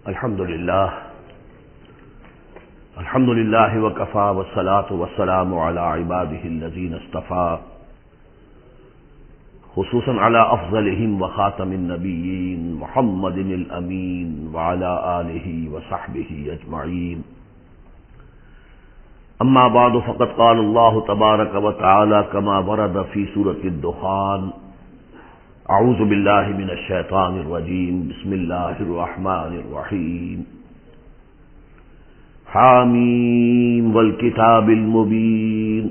الحمد لله وكفى والصلاة والسلام على عباده الذين اصطفى خصوصا على أفضلهم وخاتم النبيين محمد الأمين وعلى آله وصحبه أجمعين. أما بعد فقد قال الله تبارك وتعالى كما ورد في سورة الدخان: أعوذ بالله من الشيطان الرجيم بسم الله الرحمن الرحيم. حاميم والكتاب المبين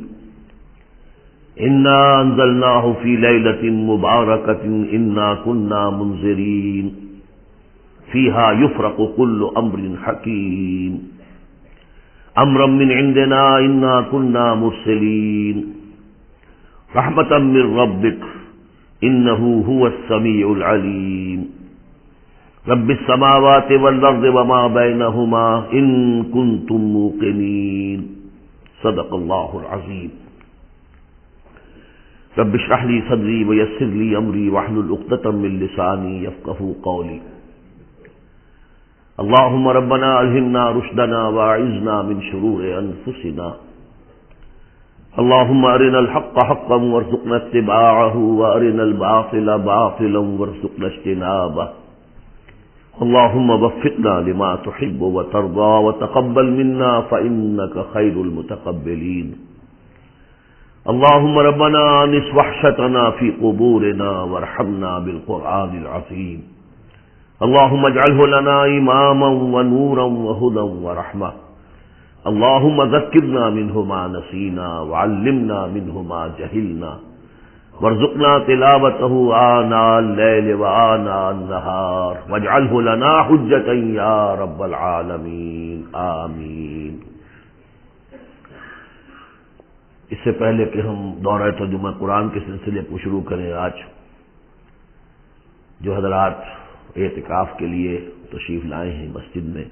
إنا أنزلناه في ليلة مباركة إنا كنا منذرين فيها يفرق كل أمر حكيم أمرا من عندنا إنا كنا مرسلين رحمة من ربك إنه هو السميع العليم رب السماوات والأرض وما بينهما إن كنتم موقنين صدق الله العظيم. رب اشرح لي صدري ويسر لي أمري واحلل عقدة من لساني يفقهوا قولي. اللهم ربنا ألهمنا رشدنا وأعذنا من شرور أنفسنا. اللهم أرنا الحق حقا وارزقنا اتباعه وأرنا الباطل باطلا وارزقنا اجتنابه. اللهم وفقنا لما تحب وترضى وتقبل منا فإنك خير المتقبلين. اللهم ربنا أنس وحشتنا في قبورنا وارحمنا بالقرآن العظيم. اللهم اجعله لنا إماما ونورا وهدى ورحمة. اللهم ذكرنا منه ما نسينا وعلمنا منه ما جهلنا وارزقنا تلاوته آناء الليل وآناء النهار واجعله لنا حجة يا رب العالمین آمین. اس سے پہلے کہ ہم دورہ ترجمہ قرآن کے سلسلے کو شروع کریں، آج جو حضرات اعتکاف کے لیے تشریف لائے ہیں مسجد میں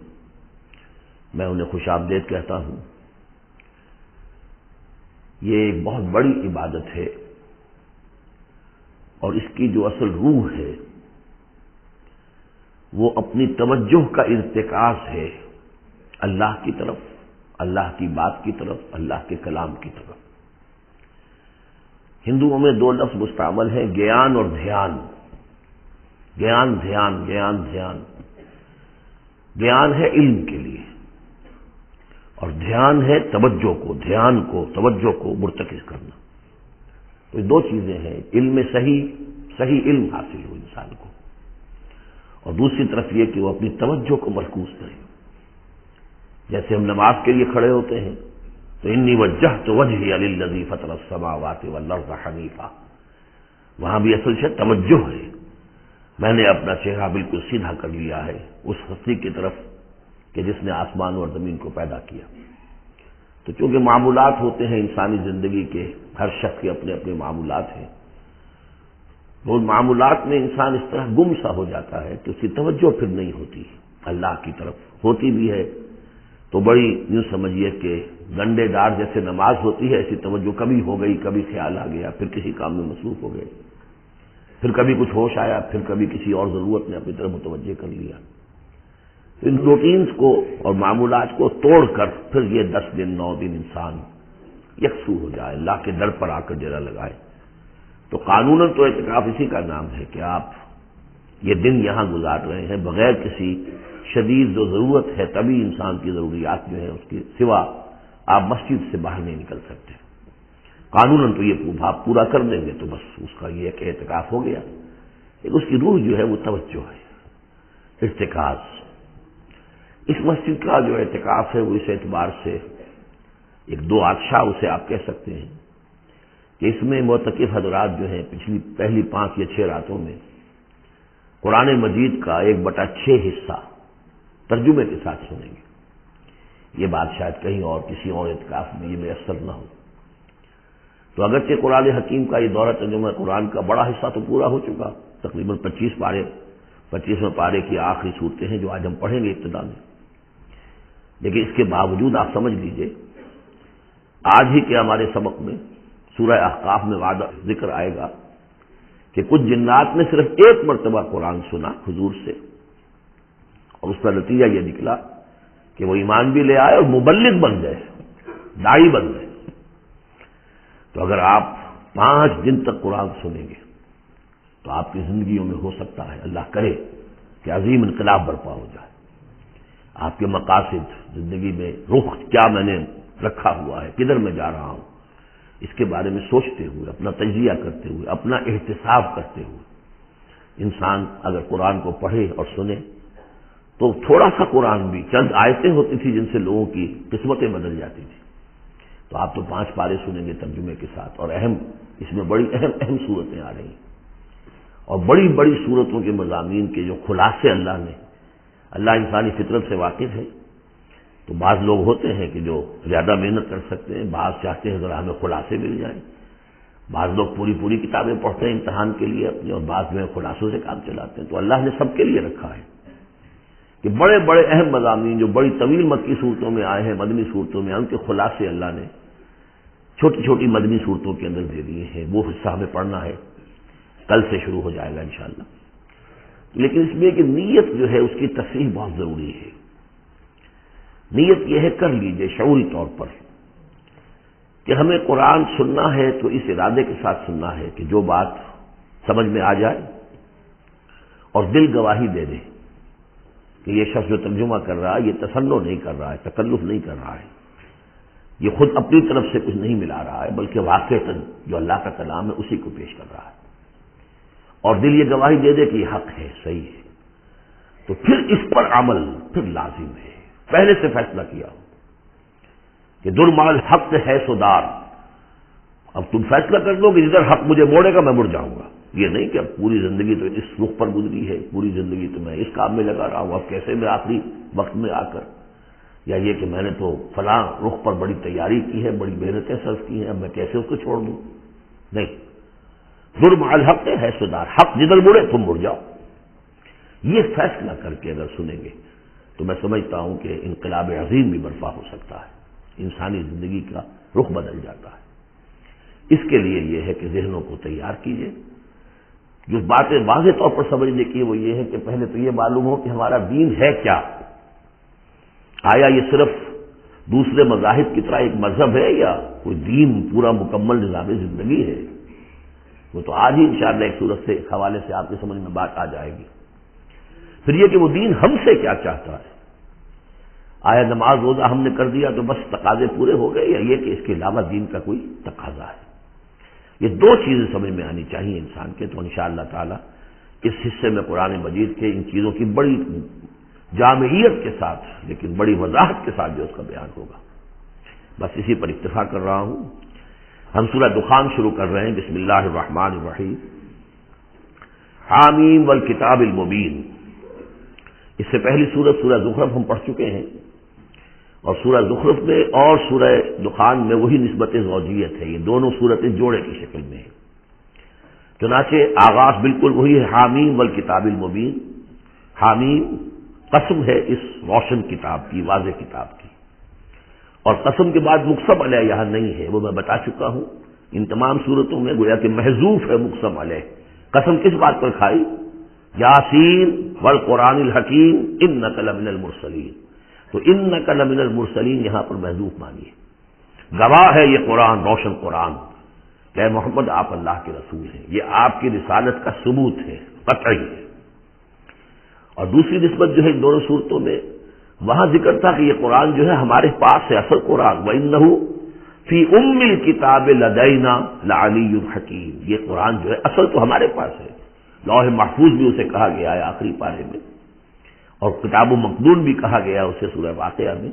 انہیں خوش آمدید کہتا ہوں. یہ ایک بہت بڑی عبادت ہے اور اس کی جو اصل روح ہے وہ اپنی توجہ کا ارتکاز ہے اللہ کی طرف، اللہ کی بات کی طرف، اللہ کے کلام کی طرف. ہندوؤں میں دو لفظ مستعمل ہیں، گیان اور دھیان. گیان دھیان، گیان دھیان. گیان ہے علم کے لیے اور دھیان ہے توجہ کو، دھیان کو، توجہ کو مرتکز کرنا. تو یہ دو چیزیں ہیں، علم صحیح علم حاصل ہو انسان کو، اور دوسری طرف یہ کہ وہ اپنی توجہ کو مرکوز کرے. جیسے ہم نماز کے لیے کھڑے ہوتے ہیں تو انی وجہت وجہی للذی فطر السماوات والارض حنیفا، وہاں بھی اصل سے توجہ ہے. میں نے اپنا چہرہ بالکل سیدھا کر لیا ہے اس ہستی کی طرف کہ جس نے آسمان اور زمین کو پیدا کیا. تو چونکہ معمولات ہوتے ہیں انسانی زندگی کے، ہر شخص کے اپنے اپنے معمولات ہیں، وہ معمولات میں انسان اس طرح گم سا ہو جاتا ہے کہ اس کی توجہ پھر نہیں ہوتی اللہ کی طرف. ہوتی بھی ہے تو بڑی یوں سمجھیے کہ گنڈے ڈار جیسے نماز ہوتی ہے، ایسی توجہ کبھی ہو گئی، کبھی خیال آ گیا، پھر کسی کام میں مصروف ہو گئے، پھر کبھی کچھ ہوش آیا، پھر کبھی کسی اور ضرورت نے اپنی طرف متوجہ کر لیا. ان روٹینز کو اور معمولات کو توڑ کر پھر یہ 10 دن 9 دن انسان یکسو ہو جائے، اللہ کے در پر آ کر ڈیرا لگائے. تو قانوناً تو اعتکاف اسی کا نام ہے کہ آپ یہ دن یہاں گزار رہے ہیں بغیر کسی شدید جو ضرورت ہے، تبھی انسان کی ضروریات جو ہیں اس کے سوا آپ مسجد سے باہر نہیں نکل سکتے. قانوناً تو یہ آپ پورا کر دیں گے تو بس اس کا یہ کہ اعتکاف ہو گیا. لیکن اس کی روح جو ہے وہ توجہ ہے، ارتکاز. اس مسجد کا جو اعتکاف ہے وہ اس اعتبار سے ایک دو بادشاہ اسے آپ کہہ سکتے ہیں کہ اس میں معتکف حضرات جو ہیں پہلی 5 یا 6 راتوں میں قرآن مجید کا 1/6 حصہ ترجمے کے ساتھ سنیں گے. یہ بات شاید کہیں اور کسی اور اعتکاف میں یہ میسر نہ ہو. تو اگرچہ قرآن حکیم کا یہ دورہ ترجمہ قرآن کا بڑا حصہ تو پورا ہو چکا، تقریباً 25ویں پارے کی آخری صورتیں ہیں جو آج ہم پڑھیں گے ابتدا میں. لیکن اس کے باوجود آپ سمجھ لیجئے آج ہی کے ہمارے سبق میں سورہ احقاف میں وعدہ ذکر آئے گا کہ کچھ جنات نے صرف 1 مرتبہ قرآن سنا حضور سے، اور اس کا نتیجہ یہ نکلا کہ وہ ایمان بھی لے آئے اور مبلغ بن گئے، داعی بن گئے۔ تو اگر آپ 5 دن تک قرآن سنیں گے تو آپ کی زندگیوں میں ہو سکتا ہے، اللہ کرے کہ عظیم انقلاب برپا ہو جائے۔ آپ کے مقاصد، زندگی میں رخ کیا میں نے رکھا ہوا ہے، کدھر میں جا رہا ہوں، اس کے بارے میں سوچتے ہوئے، اپنا تجزیہ کرتے ہوئے، اپنا احتساب کرتے ہوئے انسان اگر قرآن کو پڑھے اور سنے تو تھوڑا سا قرآن بھی، چند آیتیں ہوتی تھی جن سے لوگوں کی قسمتیں بدل جاتی تھی، تو آپ تو 5 پارے سنیں گے ترجمے کے ساتھ، اور اس میں بڑی اہم صورتیں آ رہی ہیں، اور بڑی بڑی صورتوں کے مضامین کے جو خلاصے اللہ انسانی فطرت سے واقف ہے۔ تو بعض لوگ ہوتے ہیں کہ جو زیادہ محنت کر سکتے ہیں، بعض چاہتے ہیں ذرا ہمیں خلاصے مل جائیں، بعض لوگ پوری کتابیں پڑھتے ہیں امتحان کے لیے اپنے، اور بعض میں خلاصوں سے کام چلاتے ہیں۔ تو اللہ نے سب کے لیے رکھا ہے کہ بڑے بڑے اہم مضامین جو بڑی طویل مکی صورتوں میں آئے ہیں، مدنی صورتوں میں، ان کے خلاصے اللہ نے چھوٹی چھوٹی مدنی صورتوں کے اندر دے دیے ہیں۔ وہ حصہ ہمیں پڑھنا ہے، کل سے شروع ہو جائے گا انشاءاللہ۔ لیکن اس میں کہ نیت جو ہے اس کی تصحیح بہت ضروری ہے۔ نیت یہ ہے، کر لیجئے شعوری طور پر کہ ہمیں قرآن سننا ہے تو اس ارادے کے ساتھ سننا ہے کہ جو بات سمجھ میں آ جائے اور دل گواہی دے دے کہ یہ شخص جو ترجمہ کر رہا ہے یہ تصنع نہیں کر رہا ہے، تکلف نہیں کر رہا ہے، یہ خود اپنی طرف سے کچھ نہیں ملا رہا ہے، بلکہ واقعتاً جو اللہ کا کلام ہے اسی کو پیش کر رہا ہے، اور دل یہ گواہی دے دے کہ یہ حق ہے، صحیح ہے، تو پھر اس پر عمل پھر لازم ہے۔ پہلے سے فیصلہ کیا ہو کہ درمال حق ہے سودار، اب تم فیصلہ کر دو کہ جدھر حق مجھے موڑے گا میں مڑ جاؤں گا۔ یہ نہیں کہ اب پوری زندگی تو اس رخ پر گزری ہے، پوری زندگی تو میں اس کام میں لگا رہا ہوں، اب کیسے میں آخری وقت میں آ کر، یا یہ کہ میں نے تو فلاں رخ پر بڑی تیاری کی ہے، بڑی محنتیں صرف کی ہیں، اب میں کیسے اس کو چھوڑ دوں؟ نہیں، درمال حق ہے سودار، حق جدھر مڑے تم مڑ جاؤ۔ یہ فیصلہ کر کے اگر سنیں گے تو میں سمجھتا ہوں کہ انقلاب عظیم بھی برپا ہو سکتا ہے، انسانی زندگی کا رخ بدل جاتا ہے۔ اس کے لیے یہ ہے کہ ذہنوں کو تیار کیجیے۔ جو باتیں واضح طور پر سمجھنے کی وہ یہ ہے کہ پہلے تو یہ معلوم ہو کہ ہمارا دین ہے کیا، آیا یہ صرف دوسرے مذاہب کی طرح ایک مذہب ہے یا کوئی دین پورا مکمل نظام زندگی ہے؟ وہ تو آج ہی انشاءاللہ ایک صورت سے حوالے سے آپ کی سمجھ میں بات آ جائے گی۔ پھر یہ کہ وہ دین ہم سے کیا چاہتا ہے، آیا نماز روزہ ہم نے کر دیا تو بس تقاضے پورے ہو گئے، یا یہ کہ اس کے علاوہ دین کا کوئی تقاضا ہے؟ یہ 2 چیزیں سمجھ میں آنی چاہیے انسان کے۔ تو انشاءاللہ تعالی اس حصے میں قرآن مجید کے ان چیزوں کی بڑی جامعیت کے ساتھ لیکن بڑی وضاحت کے ساتھ جو اس کا بیان ہوگا، بس اسی پر اکتفا کر رہا ہوں۔ ہم سورہ دخان شروع کر رہے ہیں۔ بسم اللہ الرحمن الرحیم۔ حامیم والکتاب المبین۔ اس سے پہلی سورہ زخرف ہم پڑھ چکے ہیں، اور سورہ زخرف میں اور سورہ دخان میں وہی نسبت زوجیت ہے، یہ دونوں صورتیں جوڑے کی شکل میں ہیں۔ چنانچہ آغاز بالکل وہی ہے، حامیم والکتاب المبین۔ حامیم قسم ہے اس روشن کتاب کی، واضح کتاب کی، اور قسم کے بعد مقسم علیہ یہاں نہیں ہے، وہ میں بتا چکا ہوں۔ ان تمام صورتوں میں گویا کہ محذوف ہے مقسم علیہ۔ قسم کس بات پر کھائی؟ یاسین والقرآن الحکیم انک لمن المرسلین، تو انک لمن المرسلین یہاں پر محذوف مانیے، گواہ ہے یہ قرآن، روشن قرآن کہ اے محمد آپ اللہ کے رسول ہیں، یہ آپ کی رسالت کا ثبوت ہے، قطعی ہے۔ اور دوسری نسبت جو ہے ان دونوں صورتوں میں وہاں ذکر تھا کہ یہ قرآن جو ہے ہمارے پاس ہے، اصل قرآن، وَإِنَّهُ فِي أُمِّ الْكِتَابِ لَدَيْنَا لَعَلِيٌّ حَكِيمٌ، یہ قرآن جو ہے اصل تو ہمارے پاس ہے، لوح محفوظ بھی اسے کہا گیا ہے آخری پارے میں، اور کتاب مقدون بھی کہا گیا اسے سورہ واقعہ میں،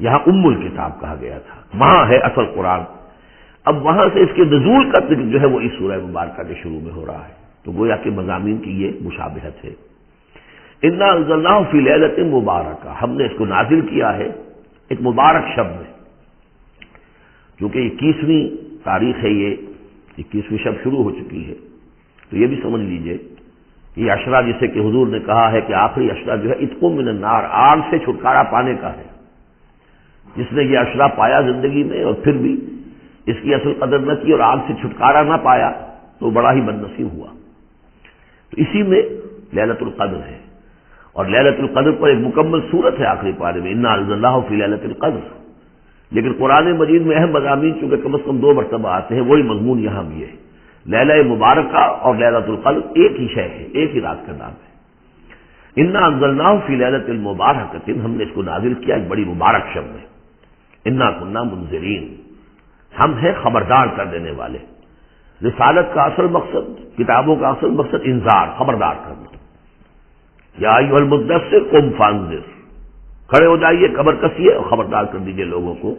یہاں ام الکتاب کہا گیا تھا، وہاں ہے اصل قرآن۔ اب وہاں سے اس کے نزول کا ذکر جو ہے وہ اس سورہ مبارکہ کے شروع میں ہو رہا ہے، تو گویا کہ مضامین کی یہ مشابہت ہے۔ انا انزلناہ فی لیلۃ مبارکہ، ہم نے اس کو نازل کیا ہے ایک مبارک شب میں، کیونکہ 21ویں تاریخ ہے، یہ 21ویں شب شروع ہو چکی ہے، تو یہ بھی سمجھ لیجئے یہ عشرہ جسے کہ حضور نے کہا ہے کہ آخری عشرہ جو ہے اتق من النار، آگ سے چھٹکارا پانے کا ہے۔ جس نے یہ عشرہ پایا زندگی میں اور پھر بھی اس کی اصل قدر نہ کی اور آگ سے چھٹکارا نہ پایا تو بڑا ہی بد نصیب ہوا۔ تو اسی میں لیلۃ القدر ہے، اور لیلۃ القدر پر ایک مکمل صورت ہے آخری پارے میں، انا انزلناہ فی لیلۃ القدر. لیکن قرآن مجید میں اہم مضامین چونکہ کم از کم 2 مرتبہ آتے ہیں، وہی مضمون یہاں بھی ہے. لیلہ مبارکہ اور لیلۃ القدر ایک ہی شے ہے، ایک ہی رات کا نام ہے. انا انزلناہ فی لیلۃ المبارکۃ، ہم نے اس کو نازل کیا ایک بڑی مبارک شب میں. انا کنا منذرین، ہم ہیں خبردار کر دینے والے. رسالت کا اصل مقصد، کتابوں کا اصل مقصد انذار، خبردار کرنا. یا ایھا المدثر قم فانذر، کھڑے ہو جائیے، کمر کسیے اور خبردار کر دیجیے لوگوں کو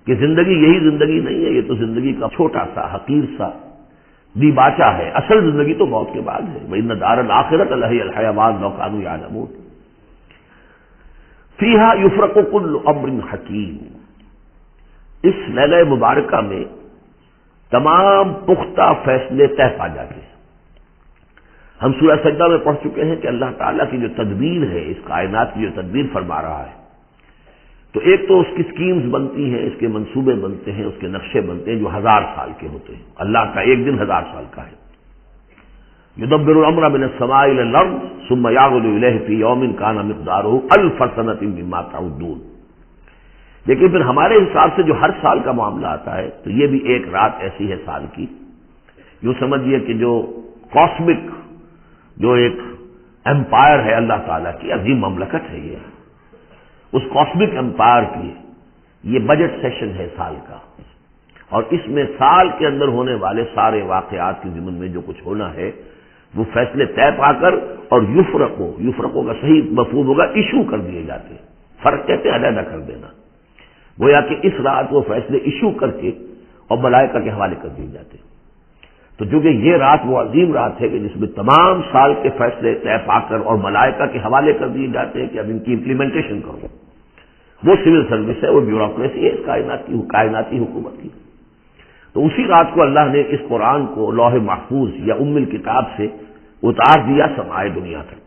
کہ زندگی یہی زندگی نہیں ہے، یہ تو زندگی کا چھوٹا سا حقیر سا دیباچہ ہے. اصل زندگی تو موت کے بعد ہے. وَإِنَّ دَارَ الْآخِرَةَ لَهِيَ الْحَيَوَانُ لَوْ كَانُوا يَعْلَمُونَ فِيهَا يُفْرَقُ كُلُّ أَمْرٍ حَكِيمٍ. اس لیلہ مبارکہ میں تمام پختہ فیصلے طے پا جاتے ہیں. ہم سورہ سجدہ میں پڑھ چکے ہیں کہ اللہ تعالیٰ کی جو تدبیر ہے، اس کائنات کی جو تدبیر فرما رہا ہے، تو ایک تو اس کی سکیمز بنتی ہیں، اس کے منصوبے بنتے ہیں، اس کے نقشے بنتے ہیں جو 1000 سال کے ہوتے ہیں. اللہ کا ایک دن 1000 سال کا ہے. یدبر الامر من السماء الى الارض ثم يعرج الیہ فی یوم کان مقدارہ 1000 سنۃ مما تعدون. لیکن پھر ہمارے حساب سے جو ہر سال کا معاملہ آتا ہے تو یہ بھی ایک رات ایسی ہے سال کی. یوں سمجھیے کہ جو کاسمک، جو ایک امپائر ہے اللہ تعالیٰ کی عظیم مملکت ہے، یہ اس کاسمک امپائر کی یہ بجٹ سیشن ہے سال کا. اور اس میں سال کے اندر ہونے والے سارے واقعات کے ضمن میں جو کچھ ہونا ہے وہ فیصلے طے پا کر اور یفرقو کا صحیح مفہوم ہوگا ایشو کر دیے جاتے ہیں. فرق کہتے ہیں علیحدہ کر دینا. گویا کہ اس رات وہ فیصلے ایشو کر کے اور ملائکہ کے حوالے کر دیے جاتے ہیں. تو چونکہ یہ رات وہ عظیم رات ہے کہ جس میں تمام سال کے فیصلے طے پا کر اور ملائکہ کے حوالے کر دیے جاتے ہیں کہ اب ان کی امپلیمنٹیشن کرو. وہ سول سروس ہے، وہ بیوروکریسی ہے اس کائناتی حکومت کی. تو اسی رات کو اللہ نے اس قرآن کو لوح محفوظ یا ام الکتاب سے اتار دیا سمائے دنیا تک.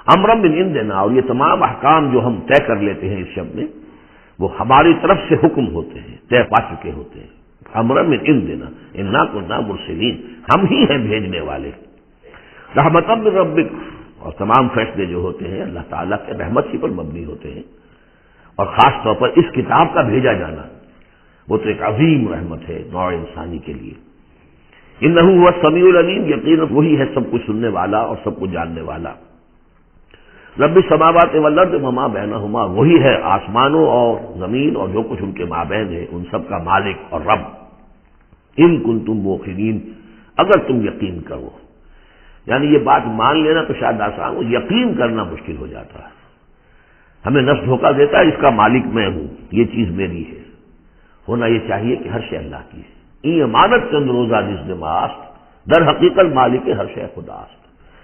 امرا من عندنا، اور یہ تمام احکام جو ہم طے کر لیتے ہیں اس شب میں وہ ہماری طرف سے حکم ہوتے ہیں، طے پا چکے ہوتے ہیں. امرا من عندنا انا کنا مرسلین، ہم ہی ہیں بھیجنے والے. رحمتا من ربک، اور تمام فیصلے جو ہوتے ہیں اللہ تعالیٰ کے رحمت ہی پر مبنی ہوتے ہیں. اور خاص طور پر اس کتاب کا بھیجا جانا وہ تو ایک عظیم رحمت ہے نوع انسانی کے لیے. انہ هو السمیع العلیم، یقیناً وہی ہے سب کچھ سننے والا اور سب کچھ جاننے والا. رب السماوات والارض وما بینہما، وہی ہے آسمانوں اور زمین اور جو کچھ ان کے مابین ہے ان سب کا مالک اور رب. ان کنتم موقنین، اگر تم یقین کرو. یعنی یہ بات مان لینا تو شاید آسان ہو، یقین کرنا مشکل ہو جاتا ہے. ہمیں نفس دھوکہ دیتا ہے اس کا مالک میں ہوں، یہ چیز میری ہے. ہونا یہ چاہیے کہ ہر شے اللہ کی ہے. این امانت چند روزہ جس نے ماست، در حقیقت مالک ہر شے خداست.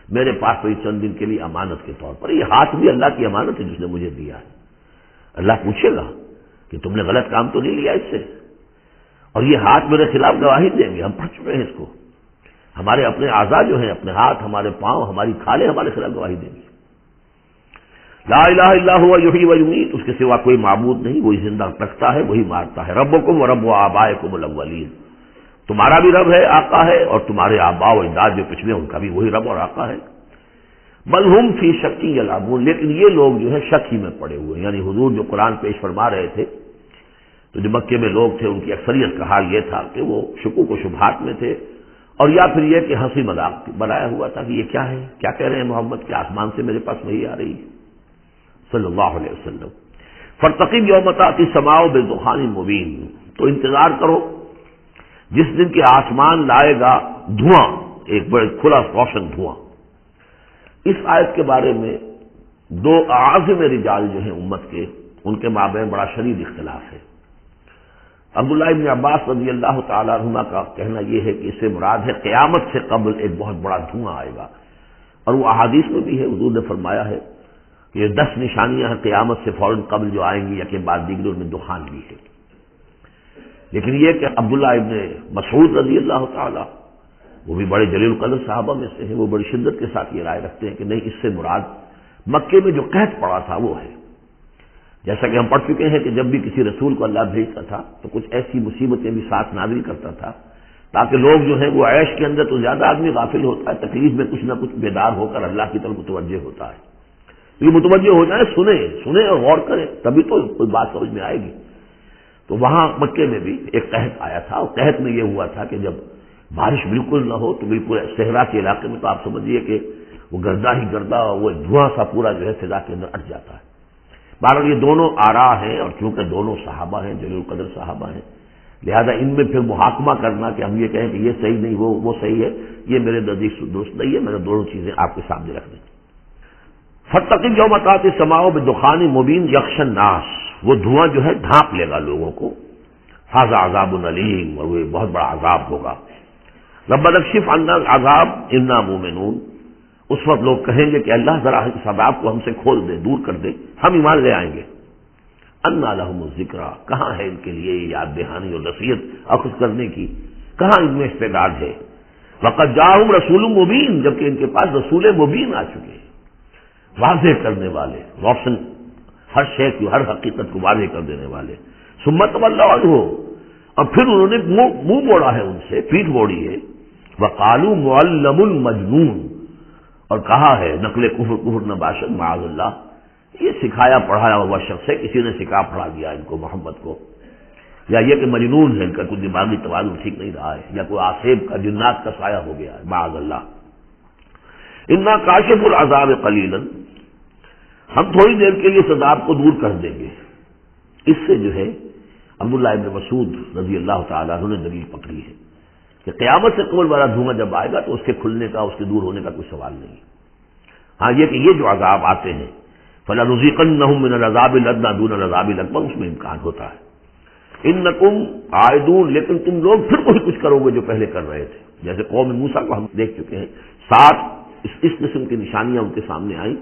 میرے پاس تو یہ چند دن کے لیے امانت کے طور پر، یہ ہاتھ بھی اللہ کی امانت ہے جس نے مجھے دیا ہے. اللہ پوچھے گا کہ تم نے غلط کام تو نہیں لیا اس سے. اور یہ ہاتھ میرے خلاف گواہی دیں گے، ہم پڑھ چکے ہیں اس کو. ہمارے اپنے اعضاء جو ہیں، اپنے ہاتھ، ہمارے پاؤں، ہماری کھالیں ہمارے خلاف گواہی دیں گے. لا الہ الا هو یحیی و یمیت، اس کے سوا کوئی معبود نہیں، وہی زندہ رکھتا ہے، وہی مارتا ہے. ربکم و رب آبائکم الاولین، تمہارا بھی رب ہے، آقا ہے، اور تمہارے آباء و اجداد جو پچھلے ان کا بھی وہی رب اور آقا ہے. بل ہم فی شک یلعبون، لیکن یہ لوگ جو ہے شک ہی میں پڑے ہوئے ہیں. یعنی حضور جو قرآن پیش فرما رہے تھے تو جو مکے میں لوگ تھے ان کی اکثریت کا حال یہ تھا کہ وہ شکوک و شبہات میں تھے، اور یا پھر یہ کہ ہنسی مذاق بنایا ہوا تھا کہ یہ کیا ہے، کیا کہہ رہے ہیں محمد، کہ آسمان سے میرے پاس وحی آ رہی ہے صلی اللہ علیہ وسلم. فارتقب یوم تأتی السماء بدخان مبین، تو انتظار کرو جس دن کہ آسمان لائے گا دھواں، ایک بڑے کھلا روشن دھواں. اس آیت کے بارے میں 2 اعاظم رجال جو ہیں امت کے، ان کے مابین بڑا شدید اختلاف ہے. عبداللہ ابن عباس رضی اللہ تعالیٰ عنہما کا کہنا یہ ہے کہ اس سے مراد ہے قیامت سے قبل ایک بہت بڑا دھواں آئے گا. اور وہ احادیث میں بھی ہے، حضور نے فرمایا ہے کہ یہ 10 نشانیاں ہیں قیامت سے فوراً قبل جو آئیں گی، یا کہ بعد دیگر میں دخان بھی ہے. لیکن یہ کہ عبداللہ ابن مسعود رضی اللہ تعالیٰ، وہ بھی بڑے جلیل القدر صحابہ میں سے ہیں، وہ بڑی شدت کے ساتھ یہ رائے رکھتے ہیں کہ نہیں، اس سے مراد مکے میں جو قحط پڑا تھا وہ ہے. جیسا کہ ہم پڑھ چکے ہیں کہ جب بھی کسی رسول کو اللہ بھیجتا تھا تو کچھ ایسی مصیبتیں بھی ساتھ نازل کرتا تھا تاکہ لوگ جو ہیں وہ عیش کے اندر تو زیادہ آدمی غافل ہوتا ہے، تکلیف میں کچھ نہ کچھ بیدار ہو کر اللہ کی طرف متوجہ ہوتا ہے. یہ متوجہ ہو جائیں، سنیں اور غور کریں، تبھی تو کوئی بات سمجھ میں آئے گی۔ تو وہاں مکے میں بھی ایک قحط آیا تھا، اور قحط میں یہ ہوا تھا کہ جب بارش بالکل نہ ہو تو بالکل صحرا کے علاقے میں تو آپ سمجھیے کہ وہ گردہ ہی گردہ، وہ دھواں سا پورا جو ہے فضا کے اندر اٹھ جاتا ہے۔ بہرحال یہ دونوں آراء ہیں، اور چونکہ دونوں صحابہ ہیں، جلیل القدر صحابہ ہیں، لہذا ان میں پھر محاکمہ کرنا کہ ہم یہ کہیں کہ یہ صحیح نہیں وہ صحیح ہے، یہ میرے نزدیک درست نہیں ہے۔ میں نے دونوں چیزیں آپ کے سامنے رکھ دیں۔ فَاتَّقِ یوم تَأْتِی السَّمَاءُ بِدُخَانٍ مُبِینٍ یَغْشَى النَّاسَ، وہ دھواں جو ہے ڈھانپ لے گا لوگوں کو۔ ھذا عذاب علیم، اور وہ بہت بڑا عذاب ہوگا۔ ربنا اکشف عنا العذاب انا مومنون، اس وقت لوگ کہیں گے کہ اللہ ذرا اس عذاب کو ہم سے کھول دے، دور کر دے، ہم ایمان لے آئیں گے۔ انا لہم الذکریٰ، کہاں ہے ان کے لیے یہ یاد دہانی اور نصیحت اخذ کرنے کی، کہاں ان میں استعداد ہے۔ وقد جاءہم رسول مبین، جبکہ ان کے پاس رسول مبین آ چکے ہیں، واضح کرنے والے، روشن، ہر شے کی، ہر حقیقت کو واضح کر دینے والے۔ ثم تولوا عنہ، اور پھر انہوں نے منہ موڑا ہے ان سے، پیٹھ موڑی ہے۔ وقالوا معلم مجنون، اور کہا ہے نقل کفر نباشد معاذ اللہ، یہ سکھایا پڑھایا ہوا شخص ہے، کسی نے سکھا پڑھا دیا ان کو محمد کو، یا یہ کہ مجنون ہے، ان کا کوئی دماغی توازن ٹھیک نہیں رہا ہے، یا کوئی آصیب کا جنات کا سایہ ہو گیا ہے معاذ اللہ۔ انا کاشف العذاب قلیلا، ہم تھوڑی دیر کے لیے اس عذاب کو دور کر دیں گے۔ اس سے جو ہے عبداللہ ابن مسعود رضی اللہ تعالیٰ عنہ نے دلیل پکڑی ہے کہ قیامت سے قبل والا دھواں جب آئے گا تو اس کے کھلنے کا، اس کے دور ہونے کا کوئی سوال نہیں۔ ہاں یہ کہ یہ جو عذاب آتے ہیں فَلَنُذِيقَنَّهُم مِّنَ الْعَذَابِ الْأَدْنَىٰ دُونَ الْعَذَابِ الْأَكْبَرِ، اس میں امکان ہوتا ہے۔ اِنَّكُمْ عَائِدُونَ، لیکن تم لوگ پھر وہی کچھ کرو گے جو پہلے کر رہے تھے۔ جیسے قوم موسیٰ کو ہم دیکھ چکے ہیں، 7 اس قسم کی نشانیاں ان کے سامنے آئیں۔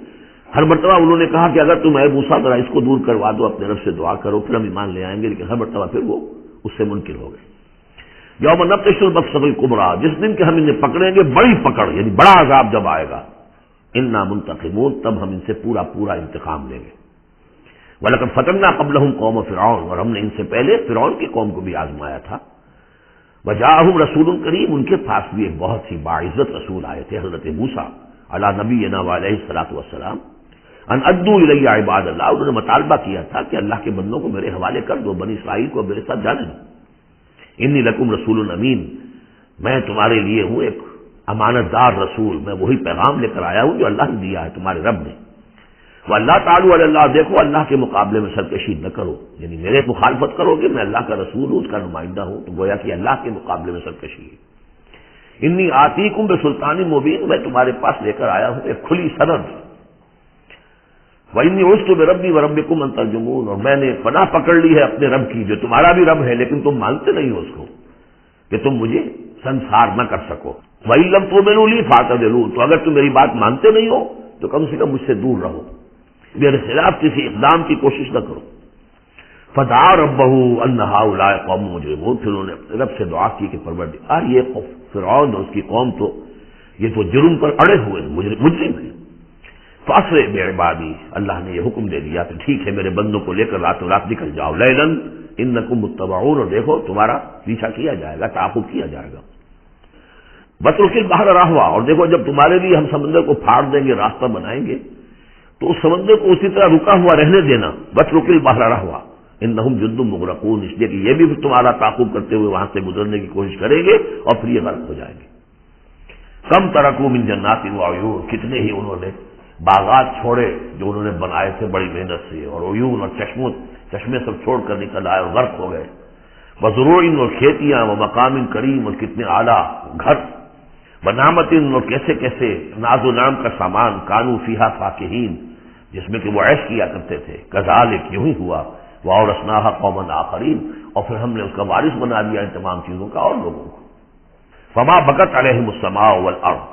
ہر مرتبہ انہوں نے کہا کہ اگر تم اے موسیٰ ذرا اس کو دور کروا دو، اپنے رب سے دعا کرو، پھر ہم ایمان لے آئیں گے، لیکن ہر مرتبہ پھر وہ اس سے منکر ہو گئے۔ یوم نبطش البطشۃ الکبریٰ، جس دن کہ ہم انہیں پکڑیں گے بڑی پکڑ، یعنی بڑا عذاب جب آئے گا، انا منتقمون، تب ہم ان سے پورا انتقام لیں گے۔ وَلَقَدْ فَتَنَّا قَبْلَهُمْ قَوْمَ فِرْعَوْنَ، اور ہم نے ان سے پہلے فرعون کی قوم کو بھی آزمایا تھا۔ وَجَاءَهُمْ رَسُولٌ كَرِيمٌ، ان کے پاس بھی ایک بہت ہی باعزت رسول آئے تھے، حضرت موسیٰ علی نبینا وعلیہ الصلاۃ والسلام، ان ادوا الی عباد اللہ، انہوں نے مطالبہ کیا تھا کہ اللہ کے بندوں کو میرے حوالے کر دو، بنی اسرائیل کو میرے ساتھ جانے دو۔ انی لکم رسول امین، میں تمہارے لیے ہوں ایک امانت دار رسول، میں وہی پیغام لے کر آیا ہوں جو اللہ نے دیا ہے تمہارے رب نے۔ وَاللَّهُ تعالیٰ علی اللہ، دیکھو اللہ کے مقابلے میں سرکشی نہ کرو، یعنی میرے مخالفت کرو گے، میں اللہ کا رسول ہوں، اس کا نمائندہ ہوں، تو گویا کہ اللہ کے مقابلے میں سرکشی ہے۔ انی آتیکم بسلطان مبین، میں تمہارے پاس لے کر آیا ہوں ایک کھلی سند۔ وَإِنِّي عُذْتُ بِرَبِّي وَرَبِّكُمْ أَن تَرْجُمُونَ، اور میں نے پناہ پکڑ لی ہے اپنے رب کی، جو تمہارا بھی رب ہے، لیکن تم مانتے نہیں ہو اس کو، کہ تم مجھے سنسار نہ کر سکو۔ وَإِن لَّمْ تُؤْمِنُوا لِي فَاعْتَزِلُونِ، تو اگر تم میری بات مانتے نہیں ہو تو کم سے کم مجھ سے دور رہو، میرے خلاف کسی اقدام کی کوشش نہ کرو۔ فَدَعَا رَبَّهُ أَنَّ هَٰؤُلَاءِ قَوْمٌ مُجْرِمُونَ، پھر انہوں نے اپنے رب سے دعا کی کہ پروردگار یہ فرعون اور اس کی قوم تو یہ تو جرم پر اڑے ہوئے مجرم ہیں۔ فَأَسْرِ بِعِبَادِي، اللہ نے یہ حکم دے دیا کہ ٹھیک ہے میرے بندوں کو لے کر راتوں رات نکل جاؤ، لیلاً انکم متبعون، اور دیکھو تمہارا پیچھا کیا جائے گا، تعاقب کیا جائے گا۔ وَاتْرُكِ الْبَحْرَ رَهْوًا، اور دیکھو جب تمہارے لیے ہم سمندر کو پھاڑ دیں گے، راستہ بنائیں گے، تو اس سمندر کو اسی طرح رکا ہوا رہنے دینا۔ وَاتْرُكِ الْبَحْرَ رَهْوًا إِنَّهُمْ جُندٌ مُغْرَقُونَ، اس لیے کہ یہ بھی تمہارا تعاقب کرتے ہوئے وہاں سے گزرنے کی کوشش کریں گے اور پھر یہ غرق ہو جائیں گے۔ کم ترکوا من جنات وعیون، کتنے ہی انہوں نے باغات چھوڑے جو انہوں نے بنائے تھے بڑی محنت سے، اور عیون اور چشمے سب چھوڑ کر نکل آئے اور غرق ہو گئے۔ وزروع، اور کھیتیاں، ومقام کریم، اور کتنے اعلیٰ گھر، ونعمت، اور کیسے کیسے ناز و نام کا سامان، کانوا فیہا فاکہین، جس میں کہ وہ عیش کیا کرتے تھے۔ کذالک، یوں ہی ہوا، وَأَوْرَثْنَاهَا قَوْمًا آخَرِينَ، اور پھر ہم نے اس کا وارث بنا دیا ان تمام چیزوں کا اور لوگوں کو۔ فما بکت علیہم السماء والارض،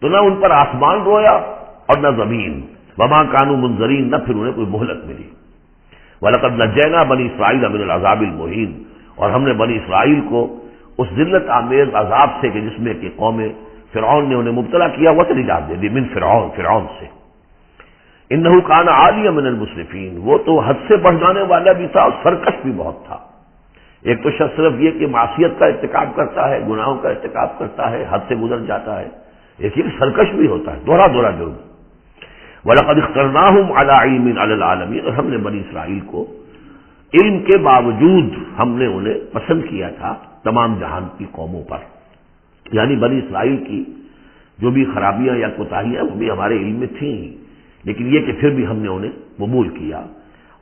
تو نہ ان پر آسمان رویا اور نہ زمین، وما کانوا منظرین، نہ پھر انہیں کوئی مہلت ملی۔ وَلَقَدْ نَجَّيْنَا بَنِي إِسْرَائِيلَ مِنَ الْعَذَابِ الْمُهِينِ، اور ہم نے بنی اسرائیل کو اس ذلت آمیز عذاب سے کہ جس میں کہ قوم فرعون نے انہیں مبتلا کیا، وہ سے نجات دے دی، من فرعون سے۔ انہ کان عالیہ من المسرفین، وہ تو حد سے بڑھ جانے والا بھی تھا اور سرکش بھی بہت تھا۔ ایک تو شخص صرف یہ کہ معصیت کا ارتکاب کرتا ہے، گناہوں کا ارتکاب کرتا ہے، حد سے گزر جاتا ہے، ایک یہ سرکش بھی ہوتا ہے، دوہرا جرم۔ وَلَقَدِ اخْتَرْنَاهُمْ عَلَىٰ عِلْمٍ عَلَى الْعَالَمِينَ، اور ہم نے بنی اسرائیل کو علم کے باوجود ہم نے انہیں پسند کیا تھا تمام جہان کی قوموں پر. یعنی بنی اسرائیل کی جو بھی خرابیاں یا کوتاہیاں وہ بھی ہمارے علم میں تھیں، لیکن یہ کہ پھر بھی ہم نے انہیں قبول کیا.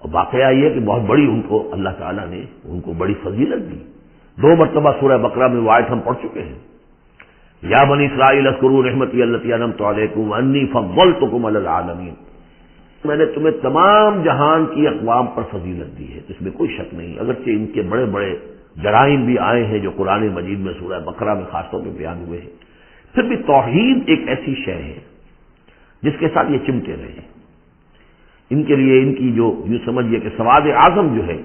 اور واقعہ یہ کہ بہت بڑی ان کو اللہ تعالیٰ نے ان کو بڑی فضیلت دی. 2 مرتبہ سورہ بقرہ میں وہ آیت ہم پڑھ چکے ہیں، یا بنی اسرائیل اذکروا نعمتی التی انعمت علیکم انی فضلتکم علی العالمین، میں نے تمہیں تمام جہان کی اقوام پر فضیلت دی ہے. اس میں کوئی شک نہیں، اگرچہ ان کے بڑے بڑے جرائم بھی آئے ہیں جو قرآن مجید میں سورہ بقرہ میں خاص طور پہ بیان ہوئے ہیں، پھر بھی توحید ایک ایسی شے ہے جس کے ساتھ یہ چمٹے رہے. ان کے لیے ان کی جو یوں سمجھیے کہ سواد اعظم جو ہے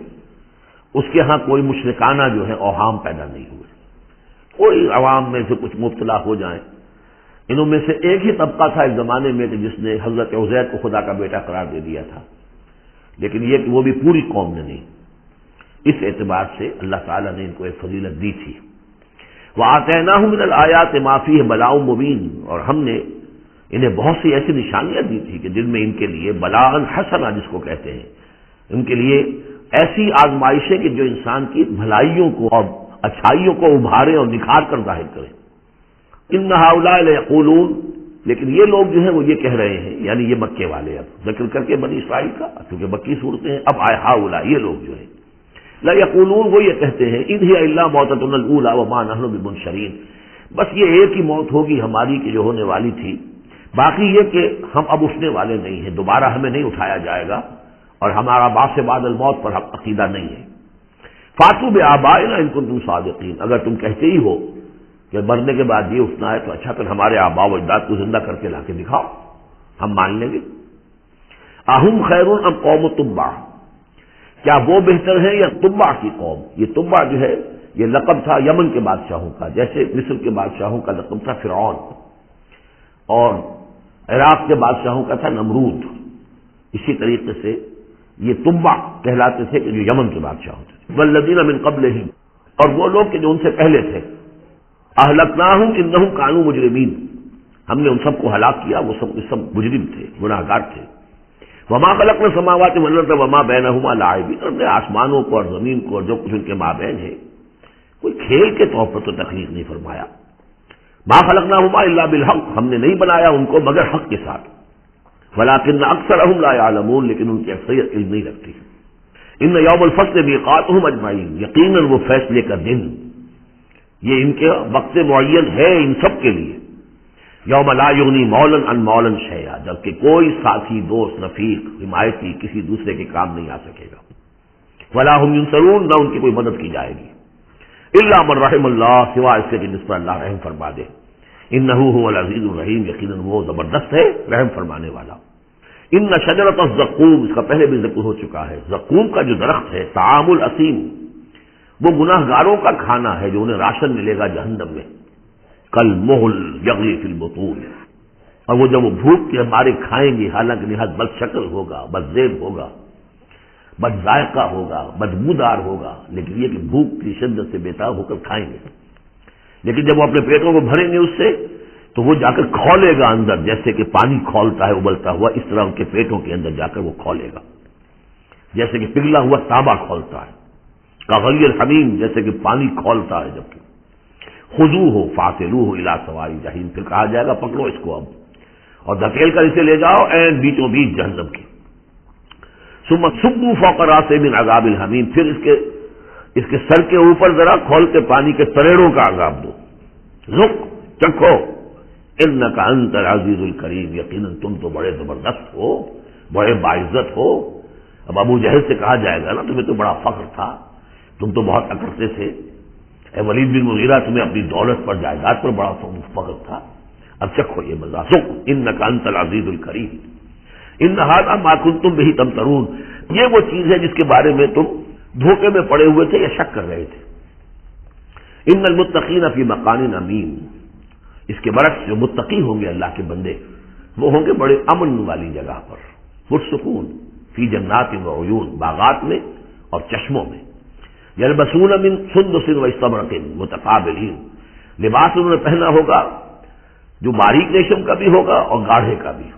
اس کے ہاں کوئی مشرکانہ جو ہے اوہام پیدا نہیں ہوئے. کوئی عوام میں سے کچھ مبتلا ہو جائیں. انہوں میں سے ایک ہی طبقہ تھا ایک زمانے میں کہ جس نے حضرت عزیر کو خدا کا بیٹا قرار دے دیا تھا، لیکن یہ کہ وہ بھی پوری قوم نے نہیں. اس اعتبار سے اللہ تعالیٰ نے ان کو ایک فضیلت دی تھی. وَآتَيْنَاهُم مِّنَ الْآيَاتِ مَا فِيهِ بَلَاءٌ مُّبِينٌ، اور ہم نے انہیں بہت سی ایسی نشانیاں دی تھی کہ جن میں ان کے لیے بلاءً حسنہ جس کو کہتے ہیں، ان کے لیے ایسی آزمائشیں کہ جو انسان کی بھلائیوں کو اور اچھائیوں کو ابھارے اور نکھار کر ظاہر کریں. ان ہؤلاء لیقولون، لیکن یہ لوگ جو ہیں وہ یہ کہہ رہے ہیں، یعنی یہ مکے والے، اب ذکر کر کے بنی اسرائیل کا کیونکہ مکی صورتیں ہیں، اب آئے ہؤلاء یہ لوگ جو ہیں لا یقولون، وہ یہ کہتے ہیں ان ہی الا موتتنا الاولی وما نحن بمنشرین، بس یہ ایک ہی موت ہوگی ہماری کہ جو ہونے والی تھی، باقی یہ کہ ہم اب اٹھنے والے نہیں ہیں، دوبارہ ہمیں نہیں اٹھایا جائے گا اور ہمارا بعث بعد الموت پر عقیدہ نہیں ہے. فاتوا بآبائنا ان کنتم صادقین، اگر تم کہتے ہی ہو کہ مرنے کے بعد یہ اٹھنا ہے تو اچھا پھر ہمارے آباء و اجداد کو زندہ کر کے لا کے دکھاؤ، ہم مان لیں گے. اہم خیر ام قوم تبع، کیا وہ بہتر ہے یا تبع کی قوم؟ یہ تبع جو ہے یہ لقب تھا یمن کے بادشاہوں کا، جیسے مصر کے بادشاہوں کا لقب تھا فرعون، اور عراق کے بادشاہوں کا تھا نمرود. اسی طریقے سے یہ تبع کہلاتے تھے کہ جو یمن کے بادشاہ ہوتے تھے. والذین من قبلہم، اور وہ لوگ کہ جو ان سے پہلے تھے. اہلکناہم انہم کانوا مجرمین، ہم نے ان سب کو ہلاک کیا، وہ سب مجرم تھے، گناہ گار تھے. وما خلقنا السماوات والارض وما بینہما لاعبین، ہم نے آسمانوں کو اور زمین کو اور جو کچھ ان کے مابین ہے کوئی کھیل کے طور پر تو تخلیق نہیں فرمایا. ما خلقناہما الا بالحق، ہم نے نہیں بنایا ان کو مگر حق کے ساتھ. ولکن اکثرہم لا یعلمون، لیکن ان کی اکثریت علم نہیں رکھتی. ان یوم الفصل میقاتہم اجمعین، یقیناً وہ فیصلے کا دن یہ ان کے وقت معین ہے ان سب کے لیے. یوم لا یغنی مولا عن مولا شیئا، جبکہ کوئی ساتھی دوست رفیق حمایتی کسی دوسرے کے کام نہیں آ سکے گا. ولا هم ینصرون، نہ ان کی کوئی مدد کی جائے گی. الا من رحم اللہ، سوائے اس کے کہ جس پر اللہ رحم فرما دے. انہ هو العزیز الرحیم، یقیناً وہ زبردست ہے رحم فرمانے والا. ان شجرۃ الزقوم، اس کا پہلے بھی ذکر ہو چکا ہے. زقوم کا جو درخت ہے طعام الاثیم، وہ گناہ گاروں کا کھانا ہے جو انہیں راشن ملے گا جہنم میں. کل محل یغلی فی البطون، اور وہ جب وہ بھوک کے مارے کھائیں گے، حالانکہ نہایت بد شکل ہوگا، بد زیب ہوگا، بد ذائقہ ہوگا، بدبودار ہوگا، لیکن یہ کہ بھوک کی شدت سے بیتاب ہو کر کھائیں گے. لیکن جب وہ اپنے پیٹوں کو بھریں گے اس سے تو وہ جا کر کھولے گا اندر، جیسے کہ پانی کھولتا ہے ابلتا ہوا، اس طرح ان کے پیٹوں کے اندر جا کر وہ کھولے گا، جیسے کہ پگھلا ہوا تانبا کھولتا ہے. کغلی الحمیم، جیسے کہ پانی کھولتا ہے. جبکہ خذوہ فاعتلوہ الی سواء الجحیم، پھر کہا جائے گا پکڑو اس کو اب اور دھکیل کر اسے لے جاؤ این بیچوں بیچ جہنم کے. ثم صبوا فوق راسہ من عذاب الحمیم، پھر اس کے سر کے اوپر ذرا کھول کے پانی کے تریڑوں کا عذاب دو. ذق، چکھو، انک انت العزیز الکریم، یقیناً تم تو بڑے زبردست ہو، بڑے باعزت ہو. اب ابو جہل سے کہا جائے گا نا تمہیں تو بڑا فخر تھا، تم تو بہت اکڑتے تھے. اے ولید بن مغیرہ، تمہیں اپنی دولت پر جائیداد پر بڑا فخر تھا. اب چکھو یہ مزہ. ذق انک انت العزیز الکریم ان ھذا ما کنتم بہ تمترون، یہ وہ چیز ہے جس کے بارے میں تم دھوکے میں پڑے ہوئے تھے یا شک کر رہے تھے. ان المتقین فی مقام امین، اس کے برعکس جو متقی ہوں گے اللہ کے بندے وہ ہوں گے بڑے امن والی جگہ پر، پرسکون. فی جنات و عیون، باغات میں اور چشموں میں. یلبسون من سندس و استبرق متقابلین، لباس انہوں نے پہنا ہوگا جو باریک ریشم کا بھی ہوگا اور گاڑھے کا بھی.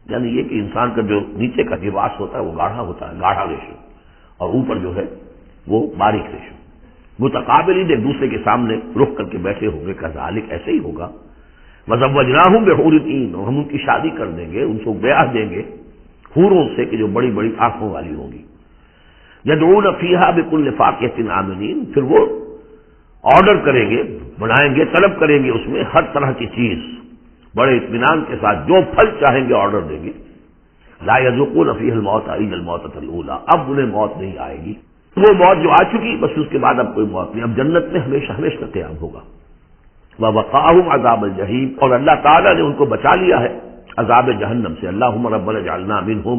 یعنی یہ کہ انسان کا جو نیچے کا لباس ہوتا ہے وہ گاڑھا ہوتا ہے، گاڑھا ریشم، اور اوپر جو ہے وہ باریک ریشم، متقابلین ایک دوسرے کے سامنے رخ کر کے بیٹھے ہوں گے، کذالک ایسے ہی ہوگا، وزوجناہم بحور عین، اور ہم ان کی شادی کر دیں گے، ان کو بیاہ دیں گے حوروں سے کہ جو بڑی بڑی آنکھوں والی ہوں گی، یدعون فیہا بکل فاکہۃ آمنین، پھر وہ آرڈر کریں گے، بنائیں گے، طلب کریں گے اس میں ہر طرح کی چیز، بڑے اطمینان کے ساتھ جو پھل چاہیں گے آرڈر دیں گے، لا یذوقون فیہا الموت الا الموتۃ الاولی، اب انہیں موت نہیں آئے گی، وہ موت جو آ چکی بس اس کے بعد اب کوئی موت نہیں، اب جنت میں ہمیشہ ہمیشہ قیام ہوگا، ووقاہم عذاب الجحیم، اور اللہ تعالیٰ نے ان کو بچا لیا ہے عذاب جہنم سے، اللہم ربنا اجعلنا منہم،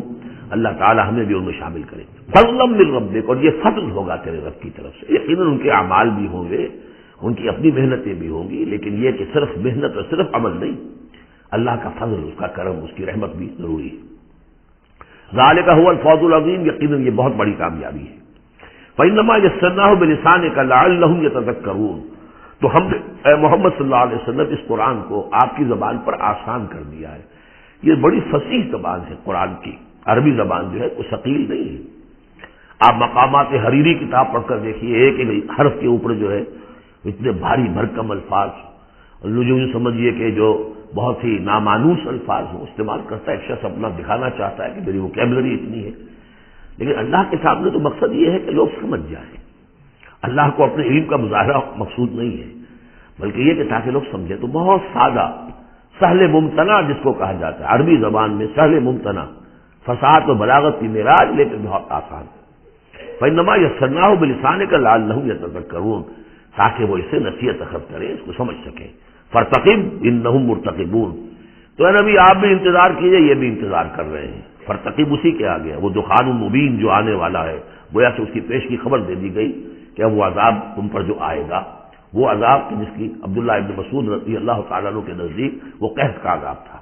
اللہ تعالیٰ ہمیں بھی ان میں شامل کرے، فضلا من ربک، اور یہ فضل ہوگا تیرے رب کی طرف سے، یقیناً ان کے اعمال بھی ہوں گے، ان کی اپنی محنتیں بھی ہوں گی، لیکن یہ کہ صرف محنت اور صرف عمل نہیں، اللہ کا فضل، اس کا کرم، اس کی رحمت بھی ضروری ہے۔ ذالک هو الفوز العظیم، یقیناً یہ بہت بڑی کامیابی ہے۔ فإنما يسرناه بلسانك لعلهم يتذكرون، تو ہم نے اے محمد صلی اللہ علیہ وسلم اس قرآن کو آپ کی زبان پر آسان کر دیا ہے، یہ بڑی فصیح زبان ہے قرآن کی، عربی زبان جو ہے کوئی ثقیل نہیں ہے۔ آپ مقامات حریری کتاب پڑھ کر دیکھیے، ایک ایک حرف کے اوپر جو ہے اتنے بھاری بھرکم الفاظ، جو سمجھیے کہ جو بہت ہی نامانوس الفاظ ہوں استعمال کرتا ہے، ایک شخص اپنا دکھانا چاہتا ہے کہ میری ووکیبلری اتنی ہے، لیکن اللہ کے سامنے تو مقصد یہ ہے کہ لوگ سمجھ جائیں، اللہ کو اپنے علم کا مظاہرہ مقصود نہیں ہے، بلکہ یہ کہ تاکہ لوگ سمجھیں، تو بہت سادہ، سہل ممتنع جس کو کہا جاتا ہے عربی زبان میں، سہل ممتنع، فصاحت و بلاغت کی معراج، لیکن بہت آسان۔ فإنما یسرناہ بلسانک لعلہم یتذکرون، تاکہ وہ اسے نصیحت اخذ کریں، اس کو سمجھ سکیں۔ فرتقب انہم مرتقبون، تو اے نبی آپ بھی انتظار کیجئے، یہ بھی انتظار کر رہے ہیں۔ فرتقب اسی کے آگے وہ دخان مبین جو آنے والا ہے، گویا کہ اس کی پیش کی خبر دے دی گئی کہ اب وہ عذاب تم پر جو آئے گا، وہ عذاب جس کی عبداللہ ابن مسعود رضی اللہ تعالیٰ عنہ کے نزدیک وہ قحط کا عذاب تھا۔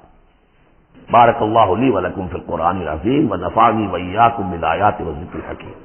بارک اللہ لی ولکم فی القرآن العظیم ونفعنی وإیاکم بالآیات والذکر الحکیم۔